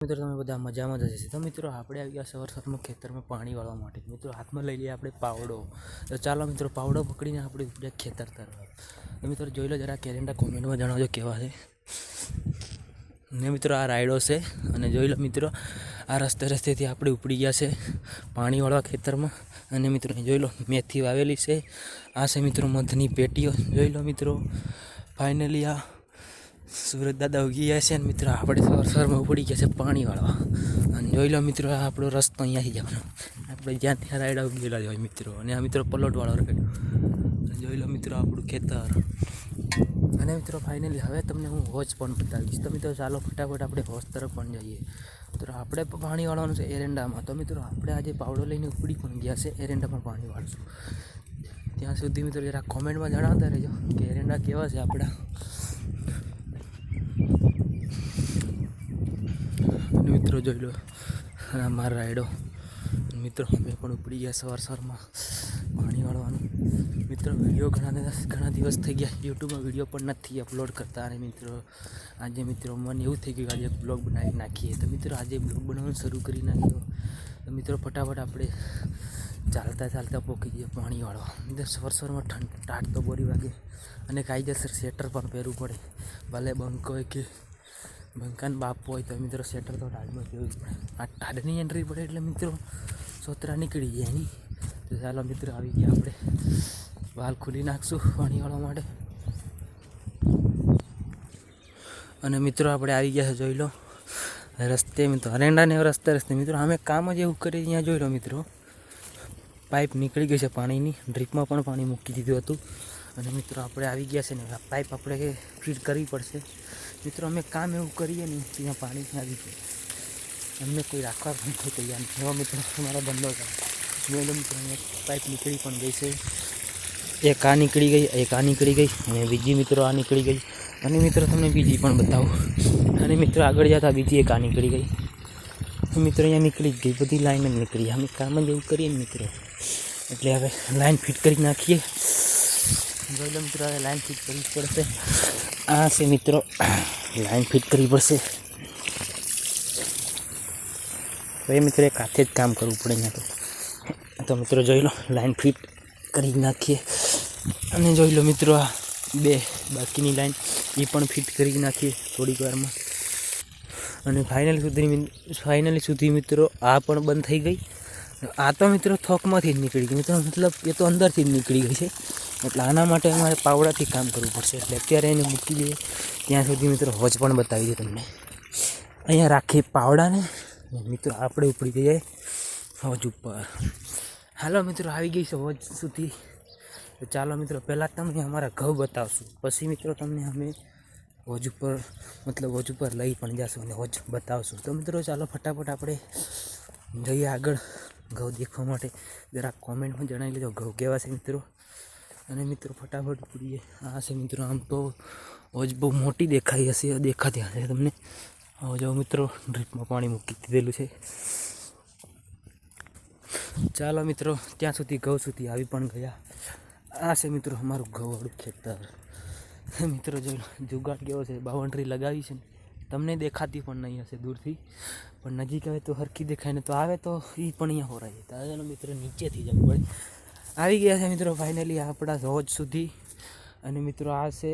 મિત્રો તમે બધા મજામાં જ હશે. તો મિત્રો આપણે આવી ગયા સવારમાં ખેતરમાં પાણી વાળવા માટે. મિત્રો હાથમાં લઈ લઈએ આપણે પાવડો. તો ચાલો મિત્રો પાવડો પકડીને આપણે ઉપડે ખેતર તરફ. તો મિત્રો જોઈ લો જરા કેલેન્ડર કોમેન્ટમાં જણાવજો કેવા છે. ને મિત્રો આ રાયડો છે અને જોઈ લો મિત્રો આ રસ્તેથી આપણે ઉપડી ગયા છે પાણી વાળવા ખેતરમાં. અને મિત્રો જોઈ લો મેથી વાવેલી છે. આ છે મિત્રો મધની પેટીઓ. જોઈ લો મિત્રો ફાઇનલી આ સુરત દાદા ઉગી ગયા છે. અને મિત્રો આપણે સવારમાં ઉપડી ગયા છે પાણી વાળવા. અને જોઈ લો મિત્રો આપણો રસ્તો અહીંયાથી જવાનો. આપણે જ્યાં ત્યાં રાયડા ઉગેલા હોય મિત્રો. અને આ મિત્રો પલોટવાળો રાયડો. જોઈ લો મિત્રો આપણું ખેતર. અને મિત્રો ફાઇનલી હવે તમને હું હોજ પણ બતાવીશ. તો મિત્રો ચાલો ફટાફટ આપણે હોજ તરફ પણ જઈએ. મિત્રો આપણે પાણી વાળવાનું છે એરંડામાં. તો મિત્રો આપણે આજે પાવડો લઈને ઉપડી પણ ગયા છે એરંડામાં પાણી વાળશું. ત્યાં સુધી મિત્રો જરા કોમેન્ટમાં જણાવતા રહેજો કે એરંડા કેવા છે આપણા. મિત્રો જોઈ લો મારો રાયડો. મિત્રો અમે પણ ઉપડી ગયા સવારમાં પાણી વાળવાનું. મિત્રો વિડીયો ઘણા દિવસ થઈ ગયા યુટ્યુબમાં વિડીયો પણ નથી અપલોડ કરતા. અને મિત્રો આજે મિત્રો મને એવું થઈ ગયું આજે બ્લોગ બનાવી નાખીએ. તો મિત્રો આજે બ્લોગ બનાવવાનું શરૂ કરી નાખ્યો. તો મિત્રો ફટાફટ આપણે ચાલતા પોકી જઈએ પાણી વાળવા. મિત્રો સવારમાં ટાટ તો બોરી વાગે અને કાયદેસર સ્વેટર પણ પહેરવું પડે. ભલે બંક હોય કે બંકાન બાપ હોય તો મિત્રો સ્વેટર તો ટાઢમાં પહેરવું જ પડે. આ ટાઢની એન્ટ્રી પડે એટલે મિત્રો સોતરા નીકળી જાય નહીં. તો ચાલો મિત્રો આવી ગયા આપણે વાલ ખોલી નાખશું પાણી વાળવા માટે. અને મિત્રો આપણે આવી ગયા છે જોઈ લો રસ્તે. મિત્રો અરેંડાને રસ્તે મિત્રો અમે કામ જ એવું કરી અહીંયા જોઈ લો મિત્રો પાઇપ નીકળી ગઈ છે પાણીની. ડ્રીપમાં પણ પાણી મૂકી દીધું હતું. અને મિત્રો આપણે આવી ગયા છે ને પાઇપ આપણે ફિટ કરવી પડશે. મિત્રો અમે કામ એવું કરીએ ને ત્યાં પાણી આવી જાય. અમને કોઈ રાખવા પણ કોઈ તૈયાર નથી. એવા મિત્રો અમારા બંધો કરે. જોઈ મિત્રો અહીંયા પાઇપ નીકળી પણ ગઈ છે. એક આ નીકળી ગઈ અને બીજી મિત્રો આ નીકળી ગઈ. અને મિત્રો તમને બીજી પણ બતાવું. અને મિત્રો આગળ જતા બીજી એક આ નીકળી ગઈ. મિત્રો અહીંયા નીકળી જ ગઈ બધી લાઈન જ નીકળી. અમે કામ જ એવું કરીએ ને મિત્રો એટલે હવે લાઈન ફિટ કરી નાખીએ. જોઈ લો મિત્રો હવે લાઈન ફિટ કરવી પડશે. આ છે મિત્રો લાઈન ફિટ કરવી પડશે. તો એ મિત્રો એક હાથે જ કામ કરવું પડે અહીંયા. તો મિત્રો જોઈ લો લાઈન ફિટ કરી નાખીએ. અને જોઈ લો મિત્રો આ બે બાકીની લાઈન એ પણ ફિટ કરી નાખીએ થોડીક વારમાં. અને ફાઇનલી સુધી મિત્રો આ પણ બંધ થઈ ગઈ. આ તો મિત્રો થોકમાંથી જ નીકળી ગઈ. મિત્રો મતલબ એ તો અંદરથી જ નીકળી ગઈ છે. એટલે આના માટે અમારે પાવડાથી કામ કરવું પડશે. એટલે અત્યારે એને મૂકી દઈએ. ત્યાં સુધી મિત્રો હોજ પણ બતાવી દઈએ તમને. અહીંયા રાખીએ પાવડાને. મિત્રો આપણે ઉપડી જઈએ હોજ ઉપર. હાલો મિત્રો આવી ગઈ છે હોજ સુધી. તો ચાલો મિત્રો પહેલાં તમને અમારા ઘઉં બતાવશું. પછી મિત્રો તમને અમે હોજ ઉપર લઈ પણ જશું અને હોજ બતાવશું. તો મિત્રો ચાલો ફટાફટ આપણે જઈએ આગળ ઘઉં દેખવા માટે. જરા કોમેન્ટમાં જણાવી લેજો ઘઉં કેવા છે મિત્રો. અને મિત્રો ફટાફટ ઉપડીએ. આ છે મિત્રો આમ તો હોજ બહુ મોટી દેખાઈ હશે દેખાતી હશે તમને. જો મિત્રો ડ્રીપમાં પાણી મૂકી દીધેલું છે. ચાલો મિત્રો ત્યાં સુધી ઘઉં સુધી આવી પણ ગયા. આ છે મિત્રો અમારું ઘઉંવાળું ખેતર. મિત્રો જો જુગાડ કેવો છે બાઉન્ડ્રી લગાવી છે ને તમને દેખાતી પણ નહીં હશે દૂરથી. પણ નજીક આવે તો હરખી દેખાય ને તો આવે તો એ પણ અહીંયા હોરાય. તો મિત્રો નીચેથી જવું પડે. આવી ગયા છે મિત્રો ફાઇનલી આપણા હોજ સુધી. અને મિત્રો આ છે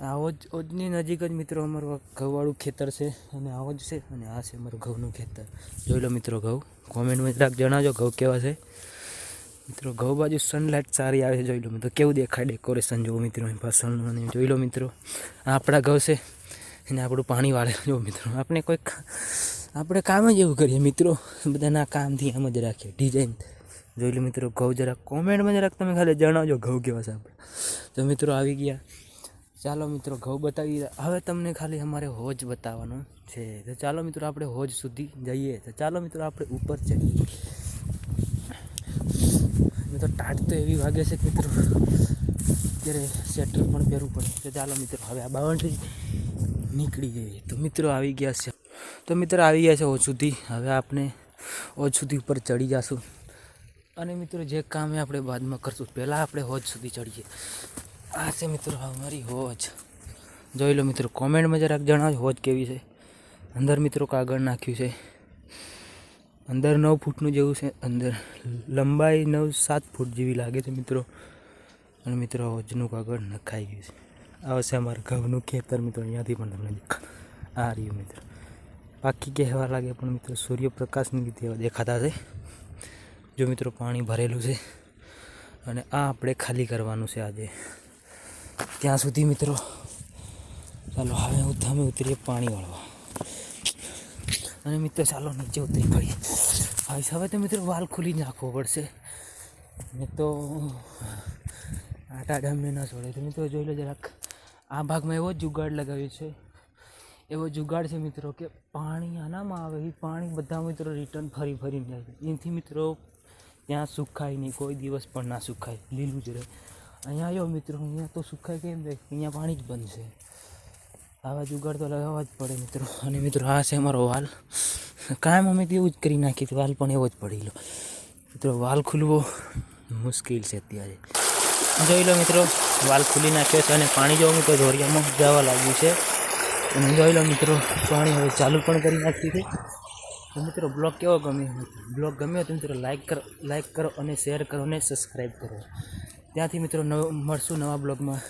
આ હોજની નજીક જ મિત્રો અમારું ઘઉંવાળું ખેતર છે. અને આ હોજ છે અને આ છે અમારું ઘઉંનું ખેતર. જોઈ લો મિત્રો ઘઉં. કોમેન્ટમાં જરાક જણાવજો ઘઉં કેવા છે. મિત્રો ઘઉં બાજુ સનલાઇટ સારી આવે છે. જોઈ લો મિત્રો કેવું દેખાય ડેકોરેશન જોવો મિત્રો પાછળનું. અને જોઈ લો મિત્રો આ આપણા ઘઉં છે એને આપણું પાણી વાળે. જો મિત્રો આપણે કામ જ એવું કરીએ મિત્રો. બધાના કામથી આમ જ રાખીએ ડિઝાઇન. જોઈ લો મિત્રો ઘઉં જરાક કોમેન્ટમાં જરાક તમે ખાલી જણાવજો ઘઉં કેવા છે આપણે. તો મિત્રો આવી ગયા. ચાલો મિત્રો ઘઉં બતાવી. હવે તમને ખાલી અમારે હોજ બતાવવાનું છે. તો ચાલો મિત્રો આપણે હોજ સુધી જઈએ. તો ચાલો મિત્રો આપણે ઉપર ચડીએ. મિત્રો ટાટ તો એવી વાગે છે કે મિત્રો અત્યારે સ્વેટર પણ પહેરવું પડે. તો ચાલો મિત્રો હવે આ બાઉન્ડ્રી નીકળી જઈએ. તો મિત્રો આવી ગયા છે. તો મિત્રો આવી ગયા છે હોજ સુધી. હવે આપણે હોજ સુધી ઉપર ચડી જઈશું. અને મિત્રો જે કામ એ આપણે બાદમાં કરશું. પહેલાં આપણે હોજ સુધી ચડીએ. આ છે મિત્રો અમારી હોજ. જોઈ લો મિત્રો કોમેન્ટમાં જરાક જણાવજો હોજ કેવી છે. અંદર મિત્રો કાગળ નાખ્યું છે. અંદર 9 ફૂટનું જેવું છે. અંદર લંબાઈ 9-7 ફૂટ જેવી લાગે છે મિત્રો. અને મિત્રો વજનું કાગળ નખાઈ ગયું છે. આ છે અમારા ઘઉંનું ખેતર મિત્રો. અહીંયાથી પણ તમને આ રહ્યું મિત્રો. પાકી કહેવા લાગે પણ મિત્રો સૂર્યપ્રકાશની લીધે એવા દેખાતા છે. જો મિત્રો પાણી ભરેલું છે અને આ આપણે ખાલી કરવાનું છે આજે. ત્યાં સુધી મિત્રો ચાલો હવે અમે ઉતરીએ પાણી વાળવા. અને મિત્રો ચાલો નીચે ઉતરી પડીએ. હવે તો મિત્રો વાલ ખુલી નાખવો પડશે. મેં તો આટા ડામને ના છોડે. તો મિત્રો જોઈ લો જરાક આ ભાગમાં એવો જુગાડ લગાવ્યો છે. એવો જુગાડ છે મિત્રો કે પાણી આનામાં આવે એ પાણી બધા મિત્રો રિટર્ન ફરીને જાય છે. એનાથી મિત્રો ત્યાં સુકાય નહીં, કોઈ દિવસ પણ ના સુકાય, લીલું જ રહે. અહીંયા આવ્યો મિત્રો, અહીંયા તો સુકાય કેમ જાય? અહીંયા પાણી જ બંધ છે. આવા જુગાડ તો લગાવવા જ પડે મિત્રો. અને મિત્રો આ છે અમારો વાલ. કાયમ અમે તેવું જ કરી નાખીએ, વાલ પણ એવો જ પડી લો મિત્રો. વાલ ખુલવો મુશ્કેલ છે અત્યારે. જોઈ લો મિત્રો વાલ ખુલી નાખ્યો છે. અને પાણી જો મિત્રો ધોરિયામાં જવા લાગ્યું છે. અને જોઈ લો મિત્રો પાણી હવે ચાલુ પણ કરી નાખ્યું છે. તો મિત્રો બ્લોગ કેવો ગમ્યો? બ્લોગ ગમ્યો તો મિત્રો લાઈક કરો અને શેર કરો અને સબસ્ક્રાઈબ કરો. ત્યાંથી મિત્રો મળશું નવા બ્લોગમાં.